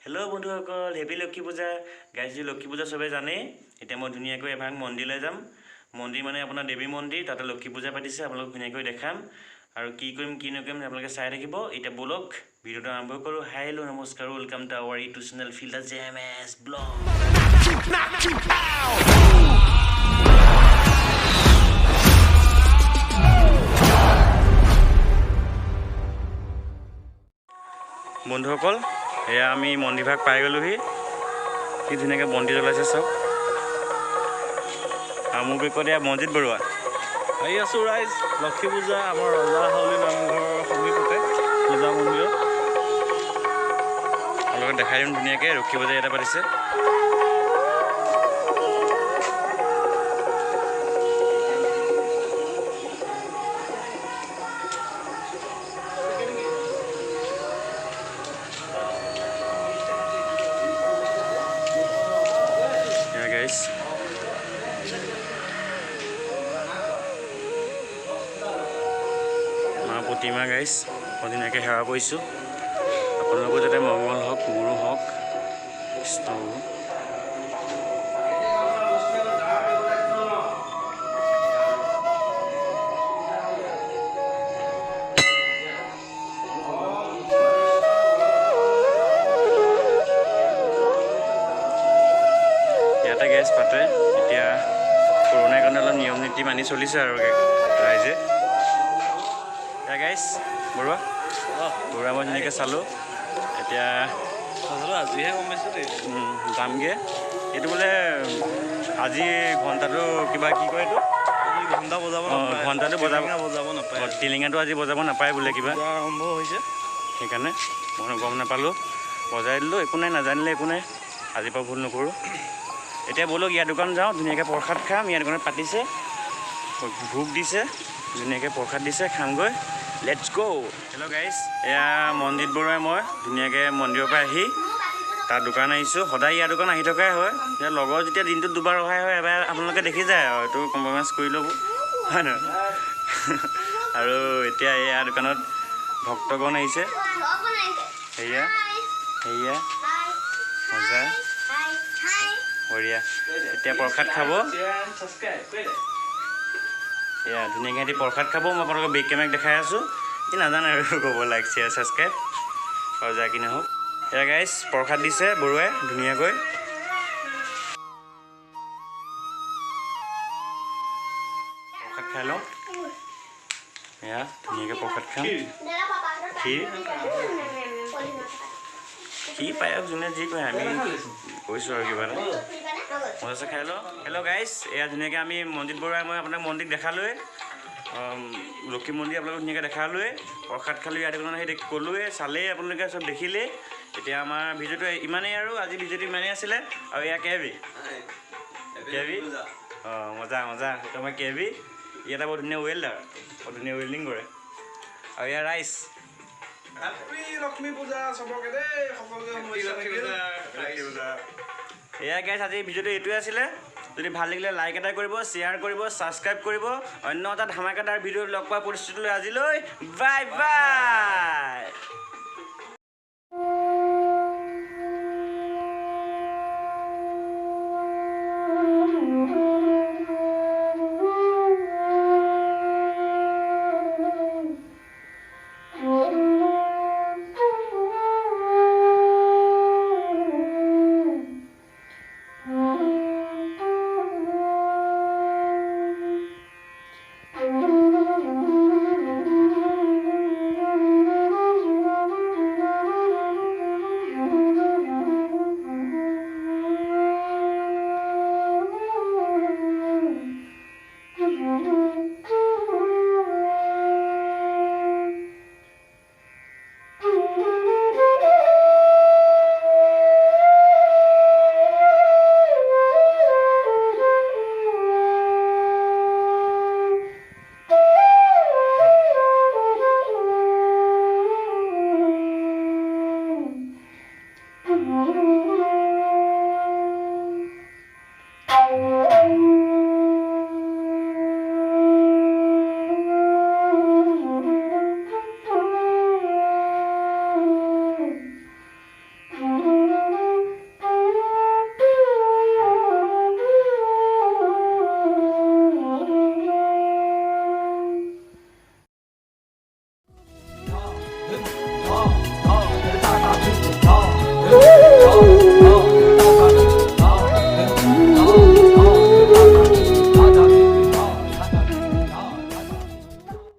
hello बंधुসকল happy Lakshmi पूजा guys जी लक्ष्मी पूजा सबे जाने এতিয়া মই ধুনিয়াকৈ এভাগ মন্দিৰলৈ যাম মন্দিৰ মানে আপোনাৰ দেৱী মন্দিৰ তাতে লক্ষ্মী পূজা পাতিছে আপোনালোক ধুনিয়াকৈ দেখাম আৰু কি কৰিম কি নকৰিম আপোনালোকে চাই থাকিব এতিয়া বলক ভিডিওটো আৰম্ভ কৰো হাই হেল্ল নমস্কাৰ welcome to our YouTube channel filter JMS blog বন্ধুসকল এয়া আমি মন্দিৰভাগ পাই গ'লোহি কি ধুনীয়াকৈ বন্তি জ্বলাইছে চব আৰু মোৰ বিপদে মনজিত বৰুৱা আহি আছোঁ ৰাইজ লক্ষ্মী পূজা আমাৰ ৰজাহাউলি নামঘৰৰ সমীপতে পূজা মন্দিৰত আপোনালোকক দেখাই দিম ধুনীয়াকৈ লক্ষ্মী পূজা ইয়াতে পাতিছে guys মা প্ৰতিমা গাইছ মই ধুনীয়াকৈ সেৱা কৰিছোঁ আপোনালোকৰ যাতে মংগল হওক মোৰো হওক কৃষ্ণ ইয়াতে গেছ পাতে এতিয়া কৰোণাৰ কাৰণে অলপ নিয়ম নীতি মানি চলিছে আৰু ৰাইজে গাইছ বৰুৱা মই ধুনীয়াকৈ চালোঁ এতিয়া আজিহে গম পাইছোঁ দেই যামগৈ এইটো বোলে আজি ঘণ্টাটো কিবা কি কয় এইটো ঘণ্টা বজাব ঘণ্টাটো বজাব নাপায় টিলিঙাটো আজি বজাব নাপায় বোলে কিবা আৰম্ভ হৈছে সেইকাৰণে মই গম নাপালোঁ বজাই দিলোঁ একো নাই নাজানিলে একো নাই আজিৰ পৰা ভুল নকৰোঁ এতিয়া বলক ইয়াৰ দোকান যাওঁ ধুনীয়াকৈ প্ৰসাদ খাম ইয়াৰ দোকানত পাতিছে ভোগ দিছে ধুনীয়াকৈ প্ৰসাদ দিছে খামগৈ লেটছ গ' হেল্ল' গাইছ এয়া মনজিত বৰুৱাই মই ধুনীয়াকৈ মন্দিৰৰ পৰা আহি তাৰ দোকান আহিছোঁ সদায় ইয়াৰ দোকান আহি থকাই হয় এতিয়া লগৰ যেতিয়া দিনটোত দুবাৰ অহাই হয় এবাৰ আপোনালোকে দেখি যায় আৰু এইটো কম্প্ৰমাইজ কৰি ল'ব হয় নহয় আৰু এতিয়া এয়া দোকানত ভক্তগণ আহিছে সেয়া মজা বঢ়িয়া এতিয়া প্ৰসাদ খাব এয়া ধুনীয়াকৈ সিহঁতি প্ৰসাদ খাব মই আপোনালোকক বেক কেমেৰাক দেখাই আছোঁ কি নাজানে আৰু ক'ব লাইক শ্বেয়াৰ ছাবস্ক্ৰাইব আৰু যা কি নহওক এয়া গাইছ প্ৰসাদ দিছে বৰুৱাই ধুনীয়াকৈ প্ৰসাদ খাই লওঁ এয়া ধুনীয়াকৈ প্ৰসাদ খাম কি পায়ক যোনে যি কয় আমি কৈছোঁ আৰু কিবা এটা মজাছে খাই লওঁ হেল্ল' গাইছ এয়া ধুনীয়াকৈ আমি মনজিত বৰুৱাই মই আপোনাক মন্দিৰ দেখালোৱে লক্ষী মন্দিৰ আপোনালোকক ধুনীয়াকৈ দেখালোৱে প্ৰসাদ খালোঁ ইয়াত সেই ক'লোৱে চালেই আপোনালোকে চব দেখিলেই এতিয়া আমাৰ ভিডিঅ'টো ইমানেই আৰু আজি ভিডিঅ'টো ইমানেই আছিলে আৰু এয়া কেবি অঁ মজা সেইটো আমাৰ কেবি ইয়াত বৰ ধুনীয়া ৱেল্ডাৰ বৰ ধুনীয়া ৱেল্ডিং কৰে আৰু এয়া ৰাইচ লক্ষ্মী পূজা চবকে দেই এয়া গাইছ আজি ভিডিঅ'টো এইটোৱে আছিলে যদি ভাল লাগিলে লাইক এটা কৰিব শ্বেয়াৰ কৰিব ছাবস্ক্ৰাইব কৰিব অন্য এটা ধামাকাদাৰ ভিডিঅ'ত লগ পোৱা পৰিস্থিতিলৈ আজিলৈ বাই বাই